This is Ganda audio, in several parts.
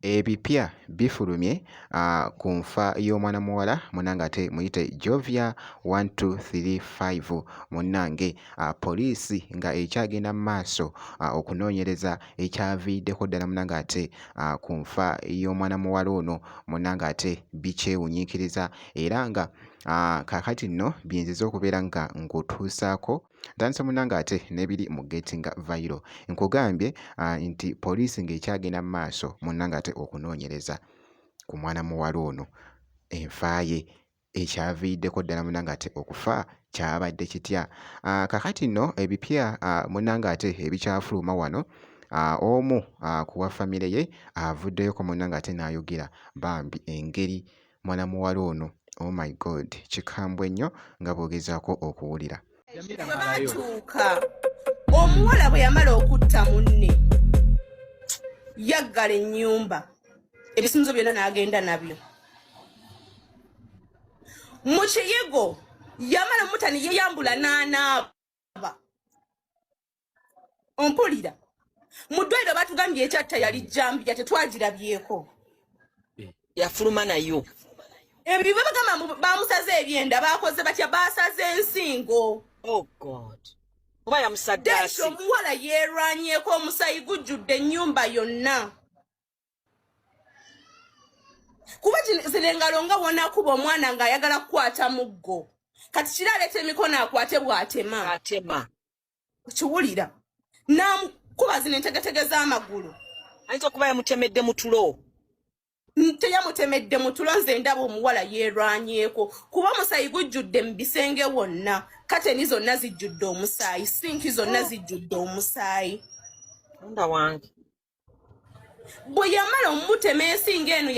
Ebipya bifulumye ku nfa y'omwana muwala munnange ate muyite Jovia 1235 munnange poliisi nga ekyagenda mu maaso okunoonyereza ekyaviiriddeko ddala munnange ate ku nfa y'omwana muwala ono munnange ate bikyewunyiikiriza era nga kaakati nno biyinziza okubeera nga nkutuusaako ntandise munnange ate n'ebiri mu Getting Viral nkugambye nti poliisi ng'ekyagenda mu maaso munnange ate okunoonyereza ku mwana muwala ono enfa ye ekyaviiriddeko ddala munnange ate okufa kyabadde kitya. Kaakati nno ebipya munnange ate ebikyafuluma wano omu ku wa famire ye avuddeyoko munnange ate n'ayogera bambi engeri mwana muwala ono oh my god kikambwe nnyo nga bw'ogezaako okuwulira. Batuuka omuwala bwe yamala okutta munne yaggala ennyumba ebisinzo byonna n'agenda nabyo mu kiyigo yamala mutani yeyambula n'anaaba ompulira mu ddwaliro batugambye ekyatta yali jjambiya tetwagirabyeko yafuluma nayo ebyo bagamba bamusaze ebyenda bakoze batya basaze ensingo. Oh God. Oba yamusaddaasi. Omuwala yeerwanyeeko omusayi gujjudde ennyumba yonna. Kuba zino engalo nga wonakuba omwana ng'ayagala kukwata muggo. Kati kiri aleeta emikono akwate bw'atema. Atema. Kiwulira. Namukuba zino entegetege z'amagulu. Ayinza okuba yamutemedde mu tulo. Teyamutemedde mu tulo nze ndaba omuwala yeerwanyeeko kuba omusayi gujjudde mu bisenge wonna kateni zonna zijjudde omusaayi sinki zonna zijjudde omusaayi. Munda wange bwe yamala omutema ensinga eno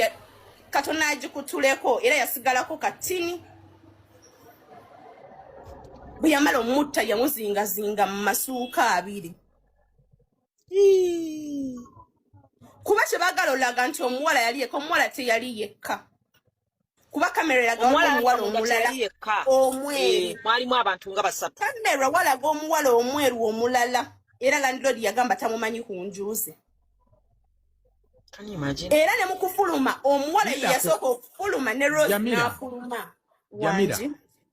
Katonda agikutuleko era yasigalako katini. Bwe yamala omutta yamuzingazinga mu masuuka 2. Kuba kyebagala olaga nti omuwala yali yekka omuwala teyali yekka. Kuba kamera eraga omuwala omulala omweru. Mwalimu abantu nga 3. Kamera walaga omuwala omweru omulala era landlord yagamba tamumanyi ku njuuze. Era ne mu kufuluma omuwala yasooka okufuluma ne Rose n'afuluma.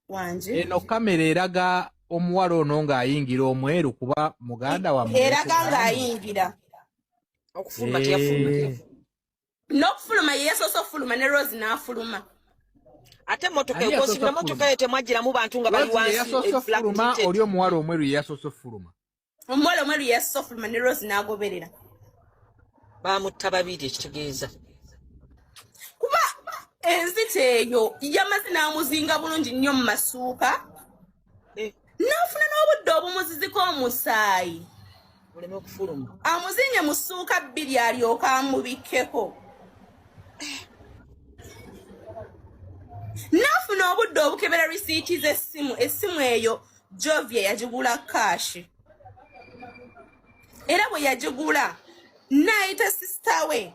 Wanje. Eno kamera eraga omuwala ono ng'ayingira omweru kuba muganda wa mweru. Eraga ng'ayingira. Okufuluma teyafuluma. N'okufuluma yeesoosa okufuluma ne Rose n'afuluma. Ate motoka ekosibwa motoka ye temwagiramu bantu nga bali wansi. Yasoosa okufuluma oli omuwala omweru yasoosa okufuluma. Omuwala omweru yasoosa okufuluma ne Rose n'agoberera. Bamutta babiri ekitegeeza. Kuba enzita eyo yamaze n'amuzinga bulungi nnyo mu masuuka. N'afuna n'obudde obumuziziko omusaayi. Oleme okufuluma. Amuzinge mu ssuuka 2 alyoka amubikkeko. N'afuna obudde obukebera risiiti z'essimu. Essimu eyo Jovia yagigula kaashi. Era bwe yagigula n'ayita sisita we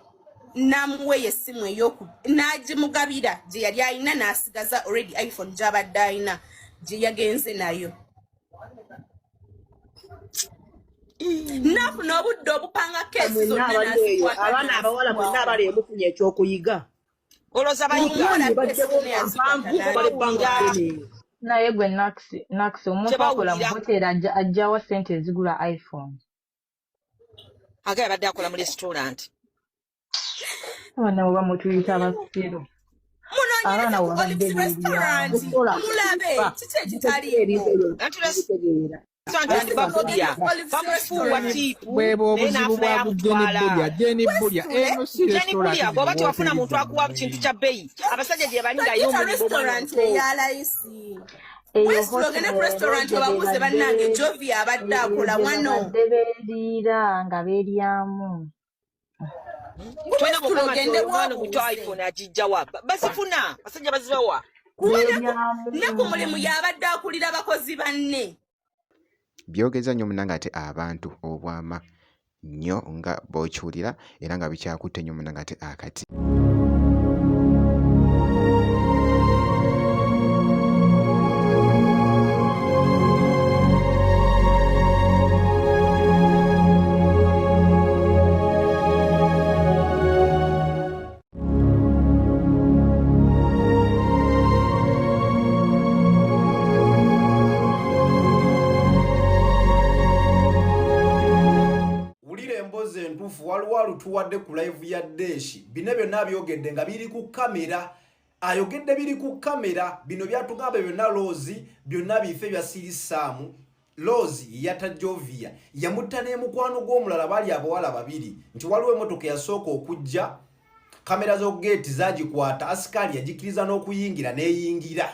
n'amuwa essimu ey'oku n'agimugabira gye yali alina n'asigaza already iPhone gy'abadde alina gye yagenze nayo. N'afuna obudde obupanga keesi zonna n'azikwata. Abaana abawala bonna abali emufunye ekyokuyiga. Olowooza bayiga. Naye gwe Nax omuntu akola mu hoteri ajjawa ssente ezigula iPhone. Aga yabadde akola mu restaurant. Abaana bwe bamutuyita abasiru. Abaana bwe babadde mulabe kiki ekitaliiwo. Bweba obuzibu bwa Jeni Bulya eno si restaurant. Bw'oba tewafuna muntu akuwa kintu kya bbeeyi abasajja gye bali nga restaurant eyalayisi. Westogene restaurant wabuze bannange Jovia abadde akola wano. Beeriira nga beeryamu. Twena mukagende mwana muto iPhone agijjawa. Basifuna basajja bazibawa. Ne ku mulimu yabadde akulira abakozi banne. Byogeza nnyo munnange ate abantu obwama nnyo nga bw'okiwulira era nga bikyakutte nnyo munnange ate akati. entuufu waliwo alutuwadde ku live ya Deshi bino byonna byogedde nga biri ku kamera ayogedde biri ku kamera bino byatugamba byonna Lozi byonna bife bya Sirisaamu Lozi yata Jovia yamutta n'emukwano gw'omulala bali abawala babiri nti waliwo emmotoka yasooka okujja kamera zo gate zagikwata askari yagikiriza n'okuyingira n'eyingira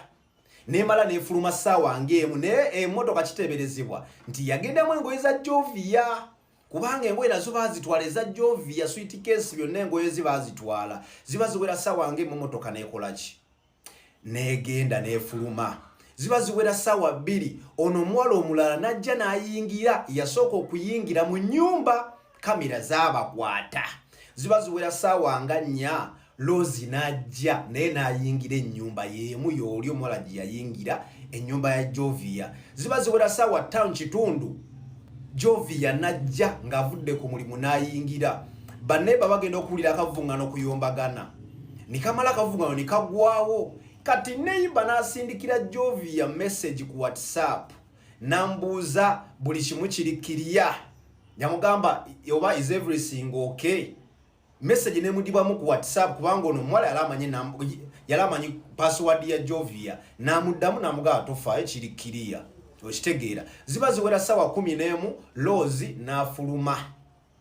nemala nefuluma ssaawa ng'emu naye emmotoka kiteeberezebwa nti yagendamu engoye za Jovia kubanga engoye nazo baazitwala eza Jovia sweet case byonna engoye zibaazitwala ziba ziwera ssaawa ng'emu emmotoka n'ekola ki n'egenda n'efuluma ziba ziwera ssaawa bbiri ono omuwala omulala n'ajja n'ayingira yasooka okuyingira mu nnyumba kamera zaabakwata ziba ziwera ssaawa nga 4 Lozi najja naye n'ayingira ennyumba y'emu y'oli omuwala gye yayingira ennyumba ya Jovia ziba ziwera ssaawa 5 kitundu Jovia najja ng'avudde ku mulimu n'ayingira banne bagenda okuwulira akavuŋŋano kuyombagana nikamala akavuŋŋano nikagwawo kati neiba n'asindikira Jovia message ku WhatsApp nambuuza buli kimu kiri kiriya nyamugamba oba is everything okay message nemudibwamu ku WhatsApp kubanga ono mwala yalamanyi password ya Jovia namuddamu namugaa tofaayo kiri kiriya okitegeera ziba ziwera ssaawa 11 Lozi n'afuluma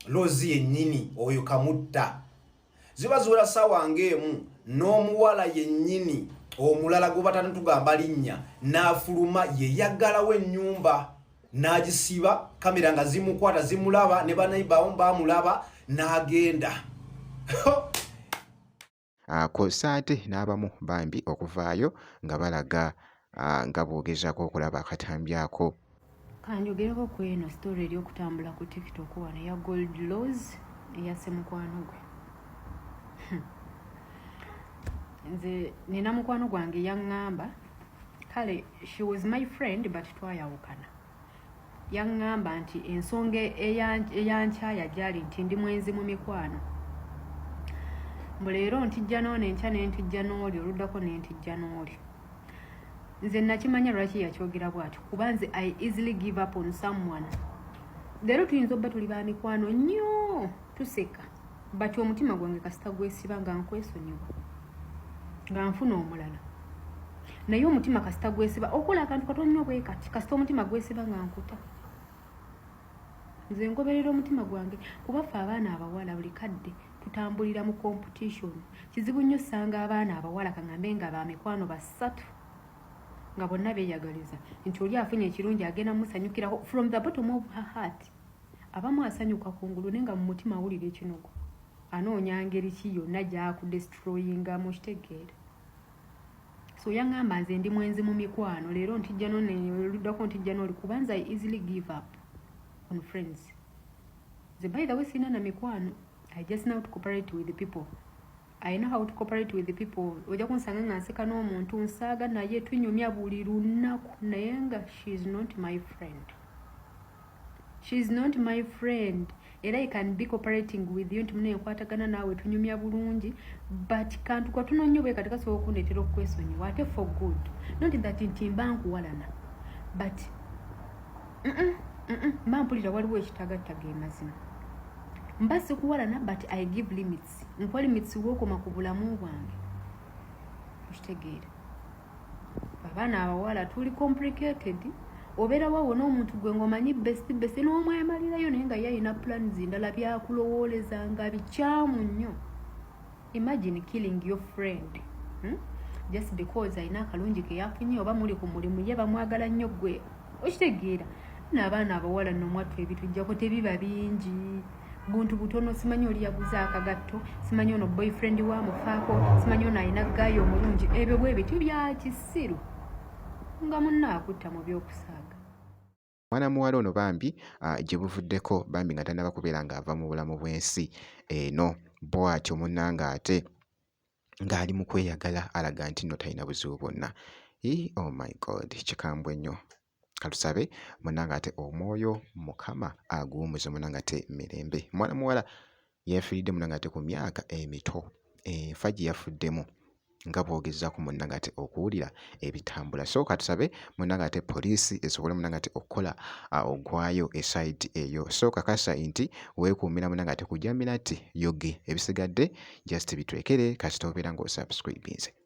Lozi yennyini oyo kamutta ziba ziwera ssaawa ng'emu n'omuwala yennyini omulala gwe batanatugamba linnya n'afuluma yeyagalawo ennyumba n'agisiba kamera nga zimukwata zimulaba ne banaibawo bamulaba n'agenda Ko saate n'abamu bambi okuvaayo nga balaga nga boogezaako okulaba akatambi ako. Kanjogereko ku eno story eri okutambula ku TikTok wano ya Gold Laws eyase mukwano gwe. Nze nina mukwano gwange yaŋŋamba kale she was my friend but twayawukana. Yaŋŋamba nti ensonga eyankyaya gyali nti ndi mwenzi mu mikwano. Muleero ntijja n'ono enkya n'entijja n'oli oluddako n'entijja n'oli. Nze nakimanya lwaki yakyogera bw'atyo kuba nze I easily give up on someone. Leero tuyinza obba tuli ba mikwano nnyo tuseka but omutima gwange kasita gwesiba nga nkwesonyiwa nga nfuna omulala naye omutima kasita gwesiba okola akantu katono nnyo bwe kati kasita omutima gwesiba nga nkuta. Nze ngoberera omutima gwange kuba ffe abaana abawala buli kadde tutambulira mu competition. Kizibu nnyo sanga abaana abawala kaŋŋambe nga ba mikwano basatu nga bonna beeyagaliza nti oli afunye ekirungi agenda musanyukirako from the bottom of her heart. Abamu asanyuka kungulu naye nga mu mutima awulira ekinogo anoonya ngeri ki yonna gy'akudestroyinga mu kitegeera. So yaŋŋamba nze ndi mwenzi mu mikwano leero ntijja n'oluddako ntijja n'oli kubanza I easily give up on friends. Nze by the way sina na mikwano. I just know to cooperate with the people. I know how to cooperate with the people. Ojja kunsanga nga nseka n'omuntu nsaaga naye tunyumya buli lunaku naye nga she is not my friend. She is not my friend. Era I can be cooperating with you nti mune nkwatagana naawe tunyumya bulungi but kantu katono nnyo bwe kati kasobola okundeetera okwesonyiwa ate for good. Not that nti mba nkuwalana but mba mpulira waliwo ekitagattaga emazima. Mba sikuwalana but I give limits. Nkwa limits w'okoma ku bulamu bwange. Okitegeera. Abaana abawala tuli complicated. Obeera waawo n'omuntu gwe ng'omanyi besti n'omwemalirayo naye nga yalina plans ndala byakulowooleza nga bikyamu nnyo. Imagine killing your friend. Just because alina akalungi ke yafunye oba muli ku mulimu ye bamwagala nnyo gwe. Okitegeera. N'abaana abawala n'omwattu ebitujjako tebiba bingi. Buntu butono simanyi oli yaguza akagatto simanyi ono boyfriend wa mufaako simanyi ono alina gaayo omulungi ebyo bwe bityo bya kisiru nga munna akutta mu by'okusaaga. Mwana muwala ono bambi gye buvuddeko bambi nga tannaba kubeera ng'ava mu bulamu bw'ensi eno bw'atyo munnanga ate ng'ali mu kweyagala alaga nti nno talina buzibu bwonna. Oh my God kikambwe nnyo. Katusabe munnanga ate omwoyo Mukama aguwummuze munnanga ate mirembe. Mwana muwala yeefiiridde munnanga ate ku myaka emito enfa gye yafuddemu nga bwogezaako munnanga ate okuwulira ebitambula. So katusabe munnanga ate poliisi esobole munnanga ate okukola ogwayo eside eyo. So kakasa nti weekuumira munnanga ate kujamira ati yoge ebisigadde just bitwekere kasita obeera ng'osubscribinze.